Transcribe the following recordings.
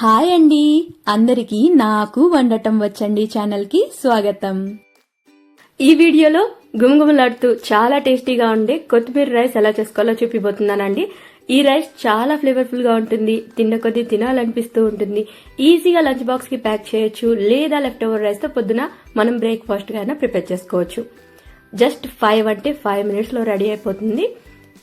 Hi అండి, అందరికీ నాకు వండటం వచ్చండి ఛానల్కి స్వాగతం. ఈ వీడియోలో గుమగుమలాడుతూ చాలా టేస్టీగా ఉండే కొత్తిమీర రైస్ ఎలా చేసుకోవాలో చూపిపోతున్నానండి. ఈ రైస్ చాలా ఫ్లేవర్ఫుల్ గా ఉంటుంది, తిన్న కొద్దీ తినాలనిపిస్తూ ఉంటుంది. ఈజీగా లంచ్ బాక్స్ కి ప్యాక్ చేయొచ్చు, లేదా లెఫ్ట్ ఓవర్ రైస్ తో పొద్దున మనం బ్రేక్ఫాస్ట్ గా ప్రిపేర్ చేసుకోవచ్చు. జస్ట్ 5 minutes లో రెడీ అయిపోతుంది.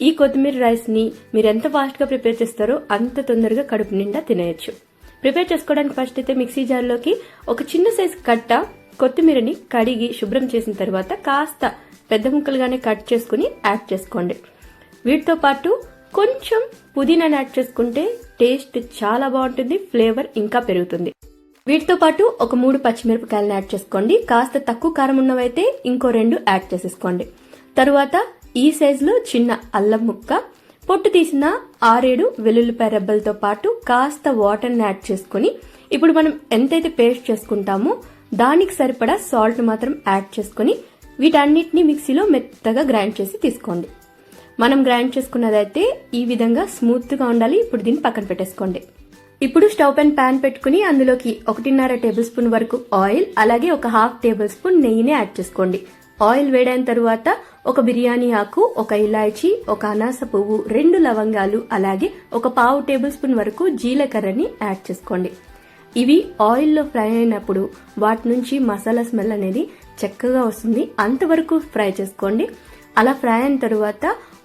ఈ కొత్తిమీర రైస్ ని మీరు ఎంత ఫాస్ట్ గా ప్రిపేర్ చేస్తారో అంత తొందరగా కడుపు నిండా తినేయచ్చు. ప్రిపేర్ చేసుకోవడానికి ఫస్ట్ అయితే మిక్సీ జార్లోకి ఒక చిన్న సైజు కట్ట కొత్తిమీరని కడిగి శుభ్రం చేసిన తర్వాత కాస్త పెద్ద ముక్కలుగానే కట్ చేసుకుని యాడ్ చేసుకోండి. వీటితో పాటు కొంచెం పుదీనాని యాడ్ చేసుకుంటే టేస్ట్ చాలా బాగుంటుంది, ఫ్లేవర్ ఇంకా పెరుగుతుంది. వీటితో పాటు ఒక 3 పచ్చిమిరపకాయలను యాడ్ చేసుకోండి. కాస్త తక్కువ కారం ఉన్నవైతే ఇంకో 2 యాడ్ చేసేసుకోండి. తరువాత ఈ సైజులో చిన్న అల్లం ముక్క, పొట్టు తీసిన 6-7 వెల్లుల్లిపాయ రెబ్బలతో పాటు కాస్త వాటర్ని యాడ్ చేసుకుని ఇప్పుడు మనం ఎంతైతే పేస్ట్ చేసుకుంటామో దానికి సరిపడా సాల్ట్ మాత్రం యాడ్ చేసుకుని వీటన్నిటిని మిక్సీలో మెత్తగా గ్రైండ్ చేసి తీసుకోండి. మనం గ్రైండ్ చేసుకున్నదైతే ఈ విధంగా స్మూత్ గా ఉండాలి. ఇప్పుడు దీన్ని పక్కన పెట్టేసుకోండి. ఇప్పుడు స్టవ్ పైన ప్యాన్ పెట్టుకుని అందులోకి 1.5 టేబుల్ స్పూన్ వరకు ఆయిల్, అలాగే ఒక 1/2 టేబుల్ స్పూన్ నెయ్యిని యాడ్ చేసుకోండి. ఆయిల్ వేడైన తరువాత ఒక బిర్యానీ ఆకు, ఒక ఇలాచీ, ఒక అనాస పువ్వు, 2 లవంగాలు, అలాగే ఒక 1/2 టేబుల్ స్పూన్ వరకు జీలకర్రని యాడ్ చేసుకోండి. ఇవి ఆయిల్లో ఫ్రై అయినప్పుడు వాటి నుంచి మసాలా స్మెల్ అనేది చక్కగా వస్తుంది, అంతవరకు ఫ్రై చేసుకోండి. అలా ఫ్రై అయిన తరువాత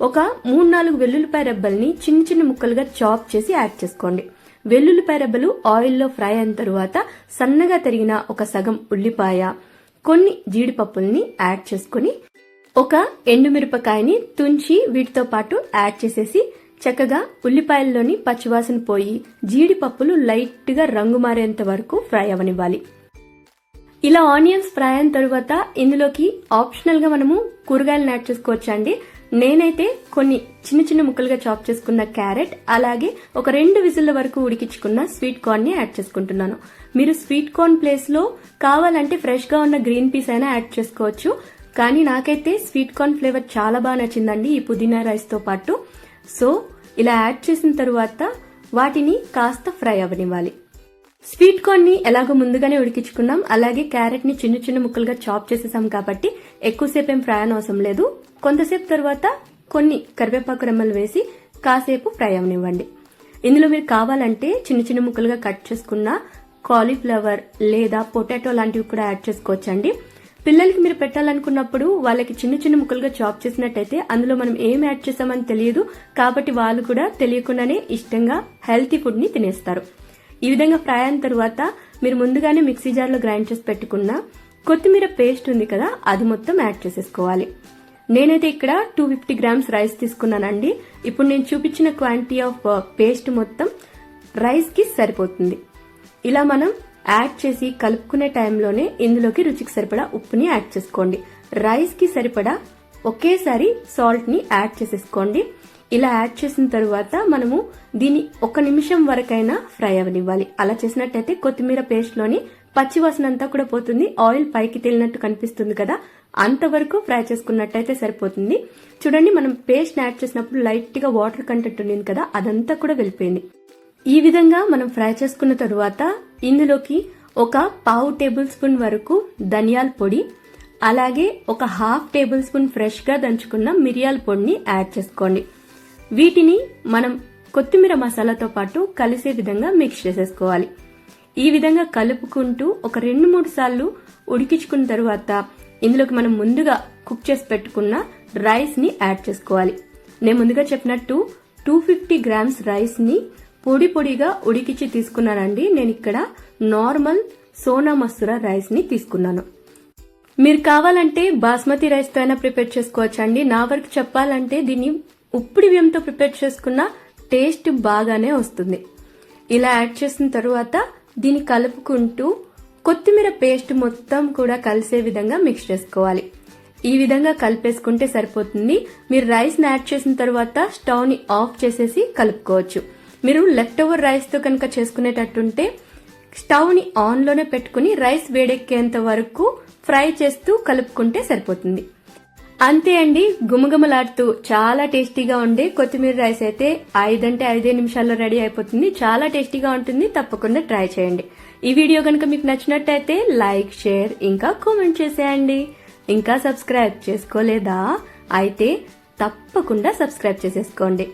ఒక 3-4 వెల్లుల్లిపాయ రెబ్బల్ని చిన్న చిన్న ముక్కలుగా చాప్ చేసి యాడ్ చేసుకోండి. వెల్లుల్లిపాయ రెబ్బలు ఆయిల్లో ఫ్రై అయిన తరువాత సన్నగా తరిగిన ఒక సగం ఉల్లిపాయ, కొన్ని జీడిపప్పుల్ని యాడ్ చేసుకుని ఒక ఎండుమిరపకాయని తుంచి వీటితో పాటు యాడ్ చేసేసి చక్కగా ఉల్లిపాయల్లోని పచ్చివాసన పోయి జీడిపప్పులు లైట్ గా రంగు మారేంత వరకు ఫ్రై అవనివ్వాలి. ఇలా ఆనియన్స్ ఫ్రై అయిన తరువాత ఇందులోకి ఆప్షనల్ గా మనము కూరగాయలను యాడ్ చేసుకోవచ్చండి. నేనైతే కొన్ని చిన్న చిన్న ముక్కలుగా చాప్ చేసుకున్న క్యారెట్, అలాగే ఒక 2 విజిల్ల వరకు ఉడికించుకున్న స్వీట్ కార్న్ ని యాడ్ చేసుకుంటున్నాను. మీరు స్వీట్ కార్న్ ప్లేస్ లో కావాలంటే ఫ్రెష్ గా ఉన్న గ్రీన్ పీస్ అయినా యాడ్ చేసుకోవచ్చు, కానీ నాకైతే స్వీట్ కార్న్ ఫ్లేవర్ చాలా బాగా నచ్చిందండి ఈ పుదీనా రైస్ తో పాటు. సో ఇలా యాడ్ చేసిన తరువాత వాటిని కాస్త ఫ్రై అవనివ్వాలి. స్వీట్ కార్న్ ని ఎలాగో ముందుగానే ఉడికించుకున్నాం, అలాగే క్యారెట్ ని చిన్న చిన్న ముక్కలుగా చాప్ చేసేసాం కాబట్టి ఎక్కువసేపు ఏం ఫ్రై అవసరం లేదు. కొంతసేపు తర్వాత కొన్ని కరివేపాకు రెమ్మలు వేసి కాసేపు ఫ్రై అవనివ్వండి. ఇందులో మీరు కావాలంటే చిన్న చిన్న ముక్కలుగా కట్ చేసుకున్న కాలీఫ్లవర్ లేదా పొటాటో లాంటివి కూడా యాడ్ చేసుకోవచ్చండి. పిల్లలకి మీరు పెట్టాలనుకున్నప్పుడు వాళ్ళకి చిన్న చిన్న ముక్కలుగా చాప్ చేసినట్టయితే అందులో మనం ఏం యాడ్ చేసామని తెలియదు, కాబట్టి వాళ్ళు కూడా తెలియకుండానే ఇష్టంగా హెల్తీ ఫుడ్ ని తినేస్తారు. ఈ విధంగా ఫ్రై అయిన తర్వాత మీరు ముందుగానే మిక్సీ జార్లో గ్రైండ్ చేసి పెట్టుకున్న కొత్తిమీర పేస్ట్ ఉంది కదా, అది మొత్తం యాడ్ చేసేసుకోవాలి. నేనైతే ఇక్కడ 250 grams రైస్ తీసుకున్నానండి. ఇప్పుడు నేను చూపించిన క్వాంటిటీ ఆఫ్ పేస్ట్ మొత్తం రైస్ కి సరిపోతుంది. ఇలా మనం యాడ్ చేసి కలుపుకునే టైంలోనే ఇందులోకి రుచికి సరిపడా ఉప్పుని యాడ్ చేసుకోండి. రైస్ కి సరిపడా ఒకేసారి సాల్ట్ ని యాడ్ చేసేసుకోండి. ఇలా యాడ్ చేసిన తరువాత మనము దీన్ని 1 నిమిషం వరకైనా ఫ్రై అవనివ్వాలి. అలా చేసినట్టయితే కొత్తిమీర పేస్ట్ లోని పచ్చివాసన అంతా కూడా పోతుంది, ఆయిల్ పైకి తేలినట్టు కనిపిస్తుంది కదా, అంతవరకు ఫ్రై చేసుకున్నట్టయితే సరిపోతుంది. చూడండి, మనం పేస్ట్ యాడ్ చేసినప్పుడు లైట్ గా వాటర్ కంటెంట్ ఉంది కదా, అదంతా కూడా వెళ్ళిపోయింది. ఈ విధంగా మనం ఫ్రై చేసుకున్న తరువాత ఇందులోకి ఒక 1/2 టేబుల్ స్పూన్ వరకు ధనియాల పొడి, అలాగే ఒక 1/2 టేబుల్ స్పూన్ ఫ్రెష్ గా దంచుకున్న మిరియాల పొడిని యాడ్ చేసుకోండి. వీటిని మనం కొత్తిమీర మసాలాతో పాటు కలిసే విధంగా మిక్స్ చేసేసుకోవాలి. ఈ విధంగా కలుపుకుంటూ ఒక 2-3 సార్లు ఉడికించుకున్న తరువాత ఇందులోకి మనం ముందుగా కుక్ చేసి పెట్టుకున్న రైస్ ని యాడ్ చేసుకోవాలి. నేను ముందుగా చెప్పినట్టు 250 grams రైస్ ని పొడి పొడిగా ఉడికించి తీసుకున్నానండి. నేను ఇక్కడ నార్మల్ సోనా మసూరా రైస్ ని తీసుకున్నాను. మీరు కావాలంటే బాస్మతి రైస్ తో అయినా ప్రిపేర్ చేసుకోవచ్చండి. నా వరకు చెప్పాలంటే దీన్ని ఉప్పుడు బియ్యంతో ప్రిపేర్ చేసుకున్న టేస్ట్ బాగానే వస్తుంది. ఇలా యాడ్ చేసిన తరువాత దీన్ని కలుపుకుంటూ కొత్తిమీర పేస్ట్ మొత్తం కూడా కలిసే విధంగా మిక్స్ చేసుకోవాలి. ఈ విధంగా కలిపేసుకుంటే సరిపోతుంది. మీరు రైస్ ని యాడ్ చేసిన తరువాత స్టవ్ ని ఆఫ్ చేసేసి కలుపుకోవచ్చు. మీరు లెఫ్ట్ ఓవర్ రైస్ తో కనుక చేసుకునేటట్టుంటే స్టవ్ ని ఆన్ లోనే పెట్టుకుని రైస్ వేడెక్కేంత వరకు ఫ్రై చేస్తూ కలుపుకుంటే సరిపోతుంది. అంతే అండి, గుమగుమలాడుతూ చాలా టేస్టీగా ఉండే కొత్తిమీర రైస్ అయితే 5 అంటే 5 నిమిషాల్లో రెడీ అయిపోతుంది. చాలా టేస్టీగా ఉంటుంది, తప్పకుండా ట్రై చేయండి. ఈ వీడియో కనుక మీకు నచ్చినట్టయితే లైక్, షేర్ ఇంకా కామెంట్ చేసేయండి. ఇంకా సబ్స్క్రైబ్ చేసుకోలేదా? అయితే తప్పకుండా సబ్స్క్రైబ్ చేసేసుకోండి.